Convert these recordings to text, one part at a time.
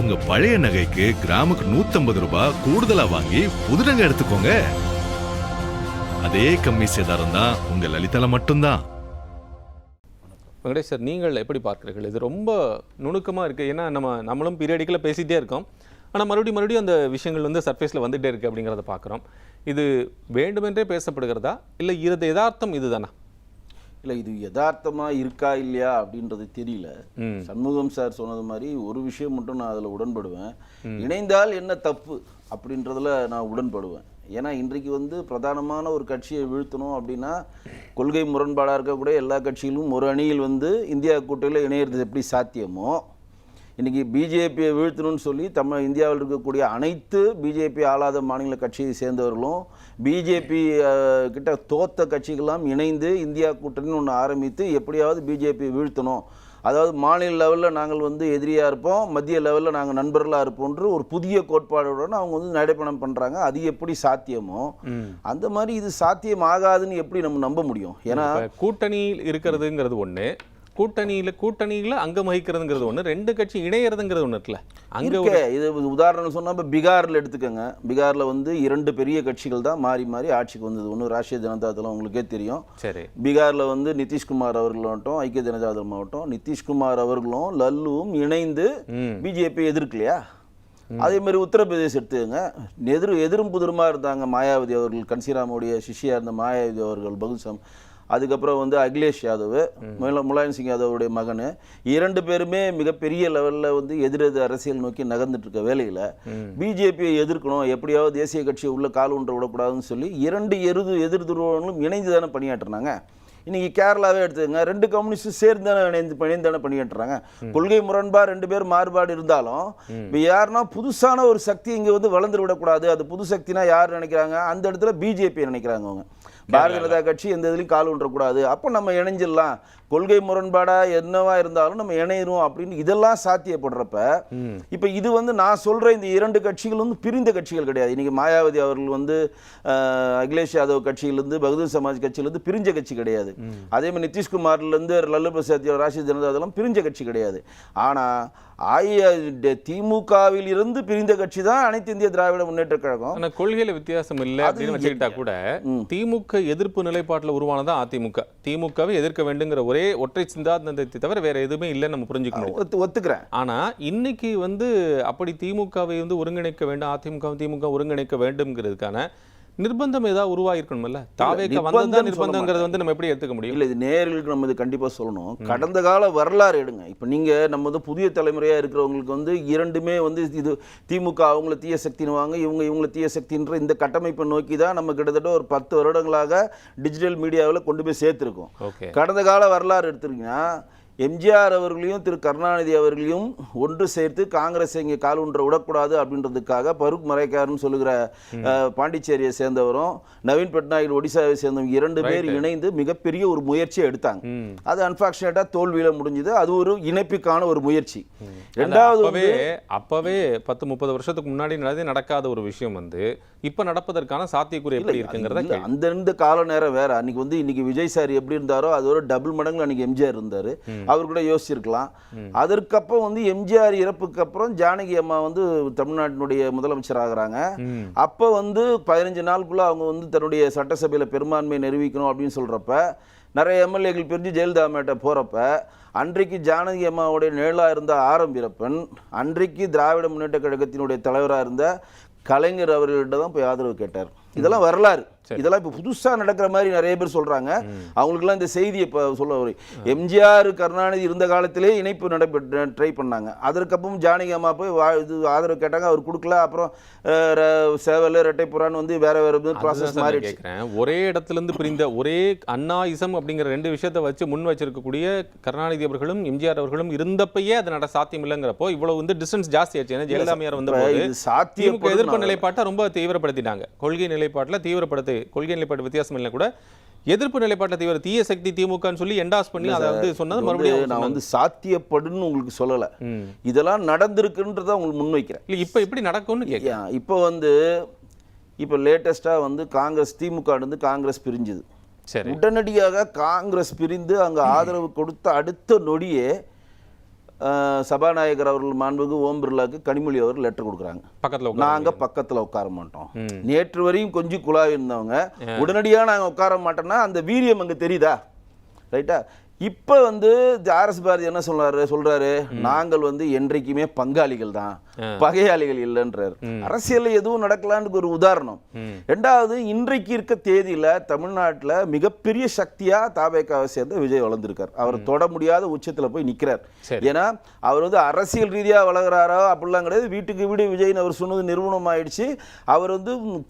உங்க பழைய நகைக்கு கிராமுக்கு 150 ரூபாய் கூடுதலா வாங்கி புது நகை எடுத்துக்கோங்க. அதே கம்மி சேதாரம் தான் உங்க லலிதால மட்டும்தான். வெங்கடேஷ் சார், நீங்கள் எப்படி பார்க்குறீர்கள்? இது ரொம்ப நுணுக்கமாக இருக்குது. ஏன்னா நம்மளும் பீரியடிக்கலாக பேசிகிட்டே இருக்கோம். ஆனால் மறுபடியும் அந்த விஷயங்கள் வந்து சர்ஃபேஸில் வந்துகிட்டே இருக்குது அப்படிங்கிறத பார்க்குறோம். இது வேண்டுமென்றே பேசப்படுகிறதா இல்லை இது யதார்த்தம் இதுதானா? இல்லை, இது யதார்த்தமாக இருக்கா இல்லையா அப்படின்றது தெரியல. சண்முகம் சார் சொன்னது மாதிரி ஒரு விஷயம் மட்டும் நான் அதில் உடன்படுவேன். இணைந்தால் என்ன தப்பு அப்படின்றதுல நான் உடன்படுவேன். ஏன்னா இன்றைக்கு வந்து பிரதானமான ஒரு கட்சியை வீழ்த்தணும் அப்படின்னா கொள்கை முரண்பாடாக இருக்கக்கூடிய எல்லா கட்சிகளும் ஒரு அணியில் வந்து இந்தியா கூட்டணியில் இணையிறது எப்படி சாத்தியமோ, இன்றைக்கி பிஜேபியை வீழ்த்தணும்னு சொல்லி இந்தியாவில் இருக்கக்கூடிய அனைத்து பிஜேபி ஆளாத மாநில கட்சியை சேர்ந்தவர்களும் பிஜேபி கிட்ட தோத்த கட்சிகள்லாம் இணைந்து இந்தியா கூட்டணின்னு ஒன்று ஆரம்பித்து எப்படியாவது பிஜேபியை வீழ்த்தணும், அதாவது மாநில லெவலில் நாங்கள் வந்து எதிரியாக இருப்போம், மத்திய லெவலில் நாங்கள் நண்பர்களாக இருப்போன்ற ஒரு புதிய கோட்பாடுடன் அவங்க வந்து நடைபயணம் பண்ணுறாங்க. அது எப்படி சாத்தியமோ அந்த மாதிரி இது சாத்தியம் ஆகாதுன்னு எப்படி நம்ம நம்ப முடியும்? ஏன்னா கூட்டணியில் இருக்கிறதுங்கிறது ஒன்று, கூட்டணியில் அங்கம் வகிக்கிறதுங்கிறது ஒன்று, ரெண்டு கட்சி இணையறதுங்கிறது ஒன்று இருக்குல்ல. அங்கே இது உதாரணம் சொன்னால் இப்போ பீகாரில் எடுத்துக்கோங்க. பீகாரில் வந்து 2 பெரிய கட்சிகள் தான் மாறி மாறி ஆட்சிக்கு வந்தது. ஒன்று ராஷ்ட்ரிய ஜனதா தளம், உங்களுக்கே தெரியும். சரி, பீகாரில் வந்து நிதிஷ்குமார் அவர்களாகட்டும், ஐக்கிய ஜனதா தளமாகட்டும், நிதிஷ்குமார் அவர்களும் லல்லுவும் இணைந்து பிஜேபி எதிர்க்கலையா? அதே மாதிரி உத்தரப்பிரதேசம் எடுத்துக்கோங்க. எதிரும் புதிருமா இருந்தாங்க மாயாவதி அவர்கள், கன்சிராமுடைய சிஷியாக இருந்த மாயாவதி அவர்கள் பகுசம், அதுக்கப்புறம் வந்து அகிலேஷ் யாதவ், முலாயம் சிங் யாதவுடைய மகன், 2 பேருமே மிகப்பெரிய லெவலில் வந்து எதிரெது அரசியல் நோக்கி நகர்ந்துட்டு இருக்க வேலையில் பிஜேபியை எதிர்க்கணும், எப்படியாவது தேசிய கட்சியை உள்ள கால் ஒன்ற விடக்கூடாதுன்னு சொல்லி 2 எதிர் துருவங்களும் இணைந்து தானே பணியாற்றுனாங்க. இன்றைக்கி கேரளாவே எடுத்துக்கங்க, 2 கம்யூனிஸ்டும் சேர்ந்து தானே இணைந்து பணியாற்றுறாங்க. கொள்கை முரண்பாடு 2 பேர் மாறுபாடு இருந்தாலும் இப்போ யாருன்னா புதுசான ஒரு சக்தி இங்கே வந்து வளர்ந்து விடக்கூடாது, அது புது சக்தினா யார் நினைக்கிறாங்க? அந்த இடத்துல பிஜேபி நினைக்கிறாங்க. அவங்க பாரதிய ஜனதா கட்சி எந்த இதுலையும் கால் ஊன்றக்கூடாது, அப்போ நம்ம இணைஞ்சிடலாம், கொள்கை முரண்பாடாக என்னவா இருந்தாலும் நம்ம இணையிறோம் அப்படின்னு இதெல்லாம் சாத்தியப்படுறப்ப இப்போ இது வந்து நான் சொல்கிற இந்த 2 கட்சிகள் வந்து பிரிந்த கட்சிகள் கிடையாது. இன்றைக்கி மாயாவதி அவர்கள் வந்து அகிலேஷ் யாதவ் கட்சியிலேருந்து பகுஜன் சமாஜ் கட்சியிலேருந்து பிரிஞ்ச கட்சி கிடையாது. அதே மாதிரி நிதிஷ்குமார்லேருந்து லல்லு பிரசாத் ராஷ்ட்ரிய ஜனதா தளம் பிரிஞ்ச கட்சி கிடையாது. ஆனால் திமுகவில் இருந்து பிரிந்த கட்சி தான் அனைத்து இந்திய திராவிட முன்னேற்ற கழகம். கொள்கையில வித்தியாசம் இல்லை அப்படின்னு வச்சுக்கிட்டா கூட திமுக எதிர்ப்பு நிலைப்பாட்டில் உருவானதா அதிமுக. திமுகவை எதிர்க்க வேண்டுங்கிற ஒரே ஒற்றை சிந்தாந்தத்தை தவிர வேற எதுவுமே இல்லைன்னு நம்ம புரிஞ்சுக்கணும், ஒத்துக்கிறேன். ஆனா இன்னைக்கு வந்து அப்படி திமுகவை வந்து ஒருங்கிணைக்க வேண்டும், திமுக ஒருங்கிணைக்க வேண்டும்ங்கிறதுக்கான நிர்பந்தம் ஏதாவது உருவாயிருக்கணும்ல? தாவேக வந்தா நிர்பந்தங்கிறது வந்து நம்ம எப்படி எடுத்துக்க முடியும்? இல்லை, இது நேர்களுக்கு நம்ம இது கண்டிப்பாக சொல்லணும். கடந்த கால வரலாறு எடுங்க. இப்போ நீங்கள் நம்ம வந்து புதிய தலைமுறையாக இருக்கிறவங்களுக்கு வந்து 2மே வந்து இது திமுக அவங்கள தீய சக்தினுவாங்க, இவங்களை தீய சக்தின்ற இந்த கட்டமைப்பை நோக்கி தான் நம்ம கிட்டத்தட்ட ஒரு 10 வருடங்களாக டிஜிட்டல் மீடியாவில் கொண்டு போய் சேர்த்துருக்கோம். கடந்த கால வரலாறு எடுத்துருக்கீங்கன்னா எம்ஜிஆர் அவர்களையும் திரு கருணாநிதி அவர்களையும் ஒன்று சேர்த்து காங்கிரஸ் இங்கே கால் ஒன்றை விடக்கூடாது அப்படின்றதுக்காக பருக் மரைக்காரன்னு சொல்லுகிற பாண்டிச்சேரியை சேர்ந்தவரும் நவீன் பட்நாயக் ஒடிசாவை சேர்ந்தவங்க 2 பேர் இணைந்து மிகப்பெரிய ஒரு முயற்சியை எடுத்தாங்க. அது அன்பார்ச்சுனேட்டாக தோல்வியில் முடிஞ்சது. அது ஒரு இணைப்புக்கான ஒரு முயற்சி. ரெண்டாவது அப்பவே 10-30 வருஷத்துக்கு முன்னாடி நடக்காத ஒரு விஷயம் வந்து இப்ப நடப்பதற்கான சாத்தியக்கூறு எப்படி இருக்குங்கிறத அந்த கால நேரம் வேற. அன்னைக்கு வந்து இன்னைக்கு விஜய் சார் எப்படி இருந்தாரோ அதோட டபுள் மடங்கு அன்னைக்கு எம்ஜிஆர் இருந்தாரு. அவர் கூட யோசிச்சிருக்கலாம். அதற்கப்புறம் வந்து எம்ஜிஆர் இறப்புக்கு அப்புறம் ஜானகி அம்மா வந்து தமிழ்நாட்டினுடைய முதலமைச்சர் ஆகிறாங்க. அப்போ வந்து 15 நாளுக்குள்ள அவங்க வந்து தன்னுடைய சட்டசபையில் பெரும்பான்மையை நிரூபிக்கணும் அப்படின்னு சொல்றப்ப நிறைய எம்எல்ஏக்கள் பிரிஞ்சு ஜெயலலிதா அம்மாட்ட போறப்ப அன்றைக்கு ஜானகி அம்மாவுடைய நிழலாக இருந்த ஆர்.எம். வீரப்பன் அன்றைக்கு திராவிட முன்னேற்ற கழகத்தினுடைய தலைவராக இருந்த கலைஞர் அவர்களிட்ட தான் போய் ஆதரவு கேட்டார். இதெல்லாம் வரலாறு. இதெல்லாம் இப்போ புதுசாக நடக்கிற மாதிரி நிறைய பேர் சொல்கிறாங்க. அவங்களுக்குலாம் இந்த செய்தியை இப்போ சொல்ல எம்ஜிஆர் கருணாநிதி இருந்த காலத்திலே இணைப்பு ட்ரை பண்ணாங்க. அதற்கப்புறம் ஜானகி அம்மா போய் இது ஆதரவு கேட்டாங்க, அவர் கொடுக்கல. அப்புறம் சேவல் ரெட்டைப்புறான்னு வந்து வேற ப்ராசஸ் மாதிரி ஒரே இடத்துலேருந்து பிரிந்த ஒரே அண்ணாயிசம் அப்படிங்கிற 2 விஷயத்தை வச்சு முன் வச்சிருக்கக்கூடிய கருணாநிதி அவர்களும் எம்ஜிஆர் அவர்களும் இருந்தப்பயே அது சாத்தியம் இல்லைங்கிறப்போ இவ்வளவு வந்து டிஸ்டன்ஸ் ஜாஸ்தி ஆச்சு. ஏன்னா ஜெயலலிதா அம்மையார் வந்தபோது திமுக எதிர்ப்பு நிலைப்பாட்டை ரொம்ப தீவிரப்படுத்திட்டாங்க. கொள்கை நிலைப்பாட்டில் கொள்கை நிலைப்பாடு வித்தியாசம் இல்லை கூட எதிர்ப்பு நிலைப்பாட்டை தீய சக்தி திமுகன்னு சொல்லி என்டாஸ் பண்ணி அதை வந்து சொன்னது மறுபடியும் நான் வந்து சாத்தியப்படுன்னு உங்களுக்கு சொல்லலை, இதெல்லாம் நடந்திருக்குன்றதை உங்களுக்கு முன்வைக்கிறேன். இல்லை, இப்போ எப்படி நடக்கும்னு கேட்குறேன். இப்போ வந்து இப்போ லேட்டஸ்டாக வந்து திமுக இருந்து காங்கிரஸ் பிரிஞ்சுது. சரி, உடனடியாக காங்கிரஸ் பிரிந்து அங்கே ஆதரவு கொடுத்த அடுத்த நொடியே சபாநாயகர் அவர்கள் மாண்புக்கு ஓம் பிர்லாக்கு கனிமொழி அவர் லெட்டர் கொடுக்குறாங்க, பக்கத்தில் நாங்க பக்கத்துல உட்கார மாட்டோம். நேற்று வரையும் கொஞ்சம் குழாய் இருந்தவங்க உடனடியா நாங்க உட்கார மாட்டோம்னா அந்த வீரியம் அங்க தெரியுதா? ரைட்டா? இப்ப ஆர்எஸ் பாரதி என்ன சொல்றாரு, நாங்கள் என்றைக்குமே பங்காளிகள் தான், பகையாளிகள் இல்லைன்றார். அரசியல் எதுவும் நடக்கலான்னு ஒரு உதாரணம். ரெண்டாவது, இன்றைக்கு இருக்க தேதியில தமிழ்நாட்டில் மிகப்பெரிய சக்தியா தாவேக்காவை சேர்ந்த விஜய் வளர்ந்திருக்கார். அவர் தொட முடியாத உச்சத்துல போய் நிக்கிறார். ஏன்னா அவர் அரசியல் ரீதியா வளர்கிறாரோ அப்படிலாம் கிடையாது. வீட்டுக்கு வீடு விஜய்னு அவர் சொன்னது நிறுவனம் ஆயிடுச்சு. அவர்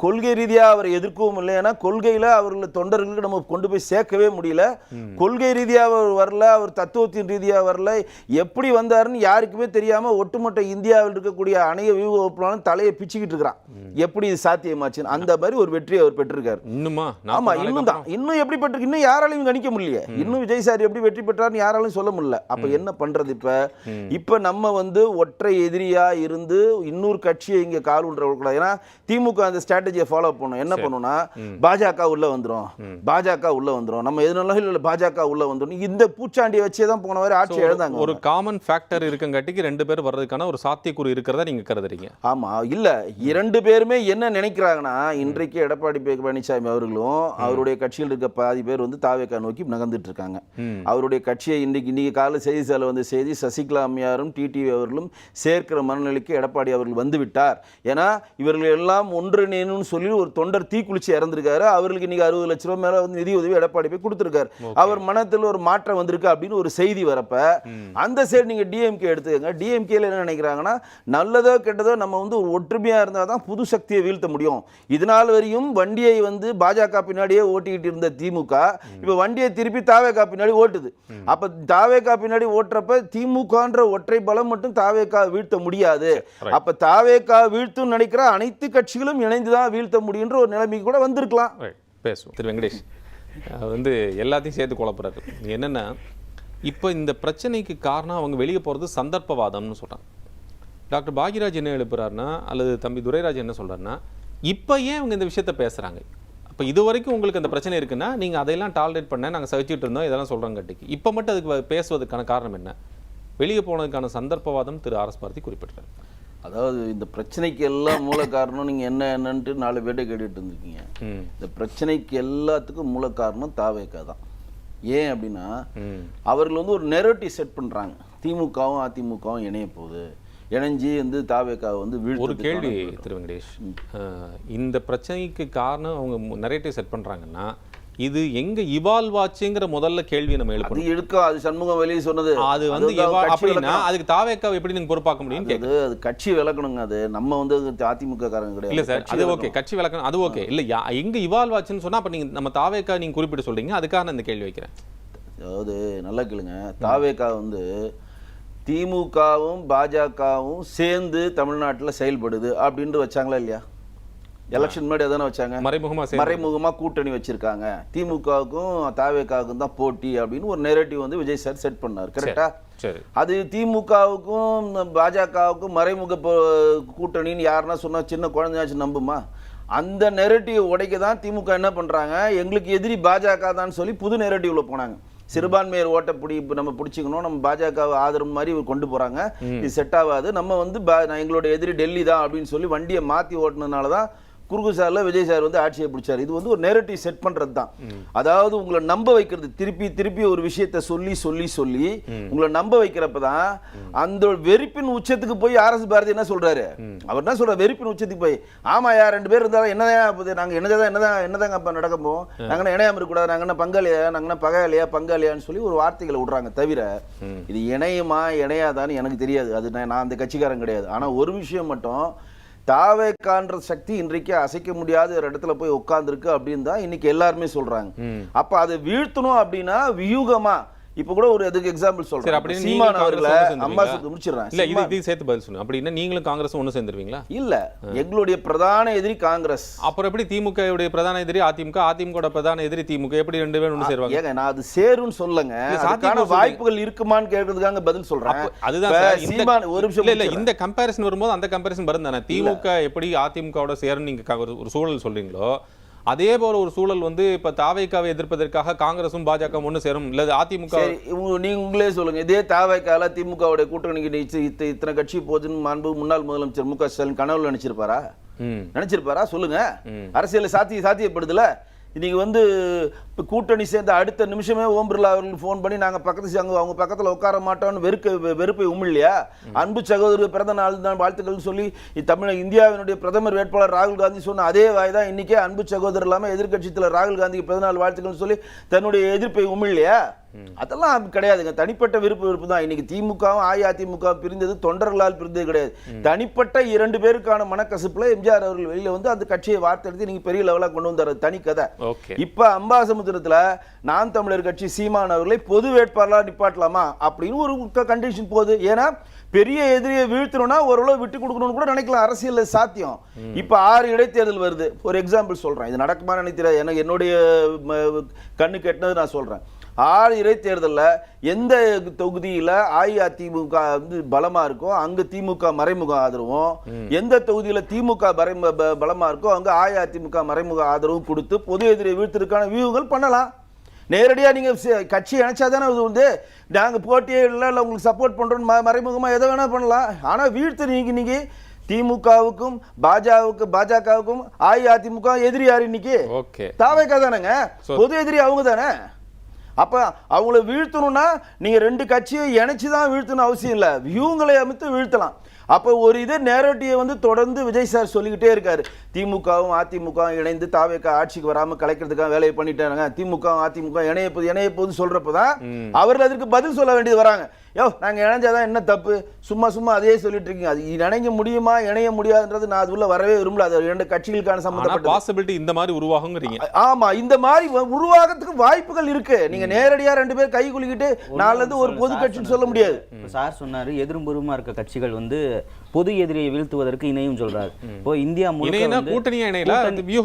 கொள்கை ரீதியா அவரை எதிர்க்கவும் இல்லை. ஏன்னா கொள்கையில அவர்கள் தொண்டர்களுக்கு நம்ம கொண்டு போய் சேர்க்கவே முடியல. கொள்கை ரீதியா அவர் வரல, அவர் தத்துவத்தின் ரீதியா வரல. எப்படி வந்தாருன்னு யாருக்குமே தெரியாம ஒட்டுமொத்த இந்தியாவில் இருக்கக்கூடிய அணைய வியூகப்பனாலும் தலையை பிச்சுக்கிட்டு இருக்கிறான். எப்படி இது சாத்தியமாச்சுன்னு அந்த மாதிரி ஒரு வெற்றியை அவர் பெற்றிருக்காரு. ஆமா, இன்னும் தான். இன்னும் எப்படி பெற்றிருக்கு இன்னும் யாராலையும் கணிக்க முடியல. இன்னும் விஜய் சார் எப்படி வெற்றி பெற்றார்னு யாராலையும் சொல்ல முடியல. அப்ப என்ன பண்றது? இப்ப நம்ம ஒற்றை எதிரியா இருந்து இன்னொரு கட்சியை இங்க கால் விடக்கூடாது. ஏன்னா திமுக அந்த ஸ்ட்ராட்டஜியை ஃபாலோ பண்ணும். என்ன பண்ணும்னா, பாஜக உள்ள வந்துரும், பாஜக உள்ள வந்துரும், நம்ம எதுனாலும் இல்ல பாஜக உள்ள வந்துரும், இந்த பூச்சாண்டியை வச்சே தான் போன வரை ஆட்சி எழுதாங்க. ஒரு காமன் ஃபேக்டர் இருக்கங்காட்டிக்கு ரெண்டு பேர் வர்றதுக்கான ஒரு சாத்தியக்கூறு இருக்கிறதா நீங்க கருதுறீங்க? ஆமா, இல்ல இரண்டு பேருமே என்ன நினைக்கிறாங்கன்னா, இன்றைக்கு எடப்பாடி பழனிசாமி அவர்களும் அவருடைய கட்சியில் இருக்க பாதி பேர் தாவேக்கா நோக்கி நகர்ந்துட்டு இருக்காங்க. அவருடைய கட்சியை இன்னைக்கு காலை செய்தி சேலை செய்தி சசிகலா அம்மையாரும் டிடிவி அவர்களும் சேர்க்கிற மனநிலைக்கு எடப்பாடி அவர்கள் வந்து விட்டார். ஏன்னா இவர்கள் எல்லாம் ஒன்றிணைன்னு சொல்லி ஒரு தொண்டர் தீக்குளிச்சு இறந்திருக்காரு. அவர்களுக்கு இன்னைக்கு 60 லட்சம் ரூபாய் மேல நிதி உதவி எடப்பாடி போய் கொடுத்திருக்காரு. அவர் மனத்தில் ஒரு மாற்றம் வந்திருக்கு அப்படின்னு ஒரு செய்தி வரப்ப அந்த சைடு நீங்க டிஎம்கே எடுத்துக்கங்க. டிஎம்கேல என்ன நினைக்கிறாங்கன்னா, நல்லதோ கெட்டதோ நம்ம ஒரு ஒற்றுமையா இருந்தாதான் புது சக்தியை வீழ்த்த முடியும். இதனால் வரையும் வண்டியை பாஜக பின்னாடியே ஓட்டிக்கிட்டு இருந்த திமுக இப்ப வண்டியை திருப்பி தாவேகா பின்னாடி ஓட்டுது. அப்ப தாவேகா பின்னாடி ஓட்டுறப்ப திமுகன்ற ஒற்றை பலம் மட்டும் தாவேகா வீழ்த்த முடியாது. அப்ப தாவேகா வீழ்த்தும் நினைக்கிற அனைத்து கட்சிகளும் இணைந்துதான் வீழ்த்த முடியுன்ற ஒரு நிலைமைக்கு கூட வந்திருக்கலாம். பேசுவோம். திரு வெங்கடேஷ் எல்லாத்தையும் சேர்த்து குழப்பறாரு. என்னன்னா, இப்போ இந்த பிரச்சனைக்கு காரணம் அவங்க வெளியே போகிறது சந்தர்ப்பவாதம்னு சொல்கிறாங்க. டாக்டர் பாக்யராஜ் என்ன எழுப்புறாருன்னா, அல்லது தம்பி துரைராஜ் என்ன சொல்கிறாருன்னா, இப்போ ஏன் இவங்க இந்த விஷயத்த பேசுகிறாங்க? அப்போ இது வரைக்கும் உங்களுக்கு அந்த பிரச்சனை இருக்குன்னா நீங்கள் அதையெல்லாம் டாலரேட் பண்ண நாங்கள் சகிச்சுட்டு இருந்தோம், இதெல்லாம் சொல்கிறாங்க கட்டிக்கு. இப்போ மட்டும் அதுக்கு பேசுவதற்கான காரணம் என்ன? வெளியே போனதுக்கான சந்தர்ப்பவாதம் திரு ஆர்எஸ் பாரதி குறிப்பிட்டார். அதாவது இந்த பிரச்சனைக்கு எல்லாம் மூல காரணம் நீங்கள் என்னன்ட்டு 4 பேர்ட்ட கேட்டுட்டு இருந்திருக்கீங்க. இந்த பிரச்சனைக்கு எல்லாத்துக்கும் மூல காரணம் தாவேக்கா தான். ஏன் அப்படின்னா, அவர்கள் ஒரு நெரேட்டிவ் செட் பண்ணுறாங்க. திமுகவும் அதிமுகவும் இணைய போகுது, இணைஞ்சி தாவேக்காவை வீழ்த்து. ஒரு கேள்வி திரு வெங்கடேஷ், இந்த பிரச்சனைக்கு காரணம் அவங்க நெரேட்டிவ் செட் பண்ணுறாங்கன்னா இது எங்க இவால்வ் ஆச்சுங்கிற முதல்ல கேள்வி நம்ம எழுப்பணும். அது சண்முகம் வெளியே சொன்னது. அது அப்படின்னா அதுக்கு தாவேக்கா எப்படி நீங்க பொறுப்பாக்க முடியும் கேக்குது. அது கட்சி விளக்கணுங்க. அது நம்ம அதிமுக காரங்க கிடையாது. இல்ல சார், அது ஓகே, கட்சி விளக்கணும், அது ஓகே. இல்ல எங்க இவால்வ் ஆச்சுன்னு சொன்னா அப்ப நீங்க நம்ம தாவேக்கா நீங்க குறிப்பிட்டு சொல்றீங்க, அதுக்காக நான் இந்த கேள்வி வைக்கிறேன். அதாவது நல்லா கேளுங்க, தாவேக்கா திமுகவும் பாஜகவும் சேர்ந்து தமிழ்நாட்டில் செயல்படுது அப்படின்ட்டு வச்சாங்களா இல்லையா? எலெக்ஷன் முன்னாடி அதானே வச்சாங்க. மறைமுகமா கூட்டணி வச்சிருக்காங்க, திமுகவுக்கும் தாவேக்காவுக்கும் தான் போட்டி அப்படின்னு ஒரு நெரேட்டிவ் விஜய் சார் செட் பண்ணார். கரெக்டா? அது திமுகவுக்கும் பாஜகவுக்கும் மறைமுக கூட்டணின்னு யாருன்னா சொன்னா சின்ன குழந்தையாச்சும் நம்புமா? அந்த நெரேட்டிவ் உடைக்க தான் திமுக என்ன பண்றாங்க, எங்களுக்கு எதிரி பாஜக தான் சொல்லி புது நெரேட்டிவ்ல போனாங்க. சிறுபான்மையர் ஓட்டப்படி நம்ம பிடிச்சிக்கணும், நம்ம பாஜக ஆதரவு மாதிரி கொண்டு போறாங்க, இது செட் ஆகாது, நம்ம எங்களோட எதிரி டெல்லி தான் அப்படின்னு சொல்லி வண்டியை மாத்தி ஓட்டுனதுனால தான் குறுகு சார்ல விஜய் சார் ஆட்சியை பிடிச்சார். இது ஒரு நெரேட்டிவ் செட் பண்றது தான். அதாவது உங்களை நம்ப வைக்கிறது, திருப்பி திருப்பி ஒரு விஷயத்தை சொல்லி சொல்லி சொல்லி உங்களை நம்ப வைக்கிறப்பதான் அந்த வெறுப்பின் உச்சத்துக்கு போய் ஆர்எஸ் பாரதி என்ன சொல்றாரு, அவர் என்ன சொல்ற, வெறுப்பின் உச்சத்துக்கு போய் ஆமா யார் 2 பேர் இருந்தாலும் என்னதான் நாங்க என்னதாங்க அப்ப நடக்கப்போம், நாங்க இணையாம இருக்க கூடாது, நாங்க என்ன பங்காளியா, நாங்க என்ன பங்காளியான்னு சொல்லி ஒரு வார்த்தைகளை விடுறாங்க. தவிர இது இணையுமா இணையாதான்னு எனக்கு தெரியாது. அது நான் அந்த கட்சிக்காரன் கிடையாது. ஆனா ஒரு விஷயம் மட்டும், தாவேக்கான்ற சக்தி இன்றைக்கு அசைக்க முடியாத ஒரு இடத்துல போய் உட்கார்ந்துருக்கு அப்படின்னு தான் இன்னைக்கு எல்லாருமே சொல்றாங்க. அப்ப அதை வீழ்த்தணும் அப்படின்னா வியூகமா இப்ப கூட ஒரு அதுக்கு எக்ஸாம்பிள் சொல்றேன். சீமான் அவர்களை அம்பாசிடர் முடிச்சிடுறேன். இல்ல இது சேர்த்து பதில் சொல்லுங்க. அப்படின்னா நீங்களும் காங்கிரஸ் ஒண்ணு சேர்ந்துருவீங்களா? இல்ல, எங்களுடைய பிரதான எதிரி காங்கிரஸ். அப்புறம் எப்படி திமுக உடைய பிரதான எதிரி அதிமுக, அதிமுக பிரதான எதிரி திமுக, எப்படி 2 பேரும் ஒண்ணு சேருவாங்க? ஏங்க நான் அது சேருன்னு சொல்லுங்க, அதுக்கான வாய்ப்புகள் இருக்குமான்னு கேட்கறதுக்காக பதில் சொல்றேன். அதுதான் சீமான் ஒரு நிமிஷம். இல்ல இந்த கம்பேரிசன் வரும்போது அந்த கம்பேரிசன் வரும் தானே. திமுக எப்படி அதிமுகவோட சேருன்னு நீங்க ஒரு சூழல் சொல்றீங்களோ, அதே போல ஒரு சூழல் வந்து இப்ப தாவேக்காவை எதிர்ப்பதற்காக காங்கிரசும் பாஜக ஒண்ணு சேரும் இல்ல அதிமுக. நீங்க உங்களே சொல்லுங்க, இதே தாவேக்கால திமுகவுடைய கூட்டணிக்கு இத்தனை கட்சி போகுதுன்னு முன்னாள் முதலமைச்சர் மு க ஸ்டாலின் கனவுல நினைச்சிருப்பாரா சொல்லுங்க. அரசியல் சாத்தியப்படுதுல. நீங்க வந்து கூட்டணி சேர்ந்த அடுத்த நிமிஷமே ஓம் பிர்லா அவர்களுக்கு ஃபோன் பண்ணி நாங்க அவங்க பக்கத்துல உட்கார மாட்டோம்னு வெறுப்பை உமிழ்லையா? அன்பு சகோதரர் பிறந்த நாள் தான் வாழ்த்துக்கள் சொல்லி இந்தியாவினுடைய பிரதமர் வேட்பாளர் ராகுல் காந்தி சொன்ன அதே வாய் தான் இன்னைக்கே அன்பு சகோதரர் இல்லாம எதிர்கட்சியில் ராகுல் காந்திக்கு பிறந்தநாள் வாழ்த்துக்கள் சொல்லி தன்னுடைய எதிர்ப்பை உமிழ்லையா? அதெல்லாம் கிடையாதுங்க. தனிப்பட்ட விருப்பு தான். இன்னைக்கு திமுகவும் அஇஅதிமுக பிரிந்தது தொண்டர்களால் பிரிந்தது கிடையாது. தனிப்பட்ட 2 பேருக்கான மனக்கசப்புல எம்ஜிஆர் அவர்கள் வெளியில வந்து அந்த கட்சியை வார்த்தெடுத்து நீங்க பெரிய லெவலா கொண்டு வந்தாரு. தனி கதை. இப்ப அம்பாசமுத்திரத்துல நாம் தமிழர் கட்சி சீமான் அவர்களை பொது வேட்பாளரா நிப்பாட்டலாமா அப்படின்னு ஒரு கண்டிஷன் போகுது. ஏன்னா பெரிய எதிரியை வீழ்த்தணும்னா ஓரளவு விட்டு கொடுக்கணும்னு கூட நினைக்கலாம். அரசியல் சாத்தியம். இப்ப 6 இடைத்தேர்தல் வருது. ஒரு எக்ஸாம்பிள் சொல்றேன். இது நடக்குமா நினைக்கிறேன். எனக்கு என்னுடைய கண்ணு கெட்டினது நான் சொல்றேன். 6 இடைத்தேர்தலில் எந்த தொகுதியில் அஇஅதிமுக வந்து பலமா இருக்கோ அங்க திமுக மறைமுக ஆதரவும், எந்த தொகுதியில் திமுக பலமா இருக்கோ அங்க அஇஅதிமுக மறைமுக ஆதரவும் கொடுத்து பொது எதிரியை வீழ்த்திற்கான வியூகங்கள் பண்ணலாம். நேரடியாக நீங்கள் கட்சி இணைச்சாதானே அது வந்து நாங்கள் போட்டியே இல்லை உங்களுக்கு சப்போர்ட் பண்ணுறோன்னு மறைமுகமாக எதை வேணால் பண்ணலாம். ஆனால் வீழ்த்து நீங்கள் திமுகவுக்கும் பாஜகவுக்கும் அஇஅதிமுக எதிரி யாரு இன்னைக்கு? தாவேக்கா தானேங்க பொது எதிரி, அவங்க தானே. அப்ப அவங்கள வீழ்த்தணும்னா நீங்க 2 கட்சியை இணைச்சுதான் வீழ்த்தணும் அவசியம் இல்லை. வியூங்களை அமைத்து வீழ்த்தலாம். அப்போ ஒரு இது நேரடியை வந்து தொடர்ந்து விஜய் சார் சொல்லிக்கிட்டே இருக்காரு. திமுகவும் அதிமுகவும் இணைந்து தாவேக்கா ஆட்சிக்கு வராம கலைக்கிறதுக்காக வேலையை பண்ணிட்டாங்க. திமுகவும் அதிமுக இணைய போது சொல்றப்பதான் அவர்கள் அதற்கு பதில் சொல்ல வேண்டியது வராங்க. நாங்க இணைஞ்சாதான் என்ன தப்பு? சும்மா அதே சொல்லிட்டு இருக்கீங்க. அது இணைய முடியுமா இணைய முடியாதுன்றது நான் அதுல வரவே விரும்பல. அது 2 கட்சிகளுக்கான சம்பந்தப்பட்ட பாசிபிலிட்டி இந்த மாதிரி உருவாகுங்கிறீங்க. ஆமா, இந்த மாதிரி உருவாகிறதுக்கு வாய்ப்புகள் இருக்கு. நீங்க நேரடியா 2 பேர் கை குலுக்கிட்டு நாளைல இருந்து ஒரு பொது கட்சின்னு சொல்ல முடியாது. சார் சொன்னாரு எதிர்புறமா இருக்க கட்சிகள் வந்து பொது எதிரியை வீழ்த்துவதற்கு இணையும் சொல்றாரு. இப்போ இந்தியா முழுக்க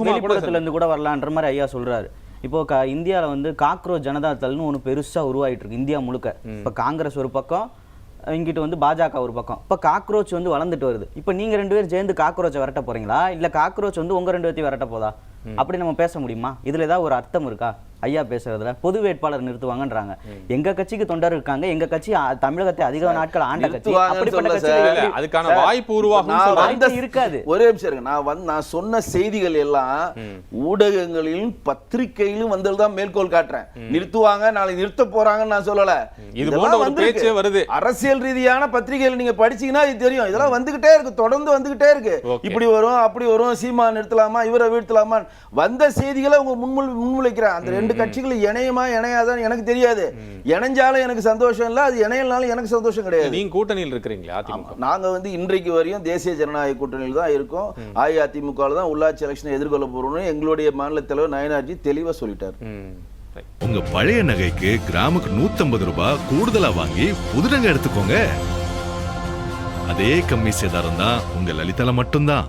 வெளிப்புறத்துல இருந்து கூட வரலான்ற மாதிரி ஐயா சொல்றாரு. இப்போ இந்தியாவில் வந்து காக்ரோச் ஜனதா தள்னு ஒன்று பெருசாக உருவாகிட்டு இருக்கு இந்தியா முழுக்க. இப்போ காங்கிரஸ் ஒரு பக்கம், இங்கிட்டு வந்து பாஜக ஒரு பக்கம். இப்போ காக்ரோச் வந்து வளர்ந்துட்டு வருது. இப்போ நீங்க 2 பேரும் சேர்ந்து காக்ரோச்சை விரட்ட போறீங்களா இல்ல காக்ரோச் வந்து உங்க 2 பேர்த்தையும் விரட்ட போதா? அப்படி நம்ம பேச முடியுமா? இதுல ஏதாவது ஒரு அர்த்தம் இருக்கா ஐயா பேசுறதுல? பொது வேட்பாளர் நிறுத்துவாங்கன்றாங்க. எங்க கட்சிக்கு தொண்டர் இருக்காங்க. எங்க கட்சி தமிழகத்தை அதிக நாட்கள் ஆண்ட கட்சி. அப்படிப்பட்ட கட்சி அதுக்கான வாய்ப்பு உருவாகும் இருக்காது. ஒரே நிமிஷம், நான் சொன்ன செய்திகள் எல்லாம் ஊடகங்களிலும் பத்திரிகையிலும் வந்ததுதான் மேற்கோள் காட்டுறேன். நிறுத்துவாங்க, நாளை நிறுத்த போறாங்கன்னு நான் சொல்லல. இது போன்ற ஒரு பேச்சே வருது. அரசியல் ரீதியான பத்திரிகைகள் நீங்க படிச்சீங்கன்னா இது தெரியும். இதெல்லாம் வந்துகிட்டே இருக்கு, தொடர்ந்து வந்துகிட்டே இருக்கு. இப்படி வரும் அப்படி வரும், சீமா நிறுத்தலாமா இவரை வீழ்த்தலாமா வந்த செய்திகளை உங்க முன்முளைக்கிறேன். அந்த 2 கட்சிகள் இணையமா இணையாதான் எனக்கு தெரியாது. இணைஞ்சாலும் எனக்கு சந்தோஷம் இல்ல, அது இணையனாலும் எனக்கு சந்தோஷம் கிடையாது. நீங்க கூட்டணியில் இருக்கிறீங்களா? நாங்க வந்து இன்றைக்கு வரையும் தேசிய ஜனநாயக கூட்டணியில் தான் இருக்கோம். அஇஅதிமுக தான் உள்ளாட்சி எலெக்ஷனை எதிர்கொள்ள போறோம்னு எங்களுடைய மாநில தலைவர் நயனார்ஜி தெளிவா சொல்லிட்டார். உங்க பழைய நகைக்கு கிராமுக்கு 150 ரூபாய் கூடுதலா வாங்கி புது நகை எடுத்துக்கோங்க. அதே கம்மி சேதாரம் தான் உங்க லலிதால மட்டும்தான்.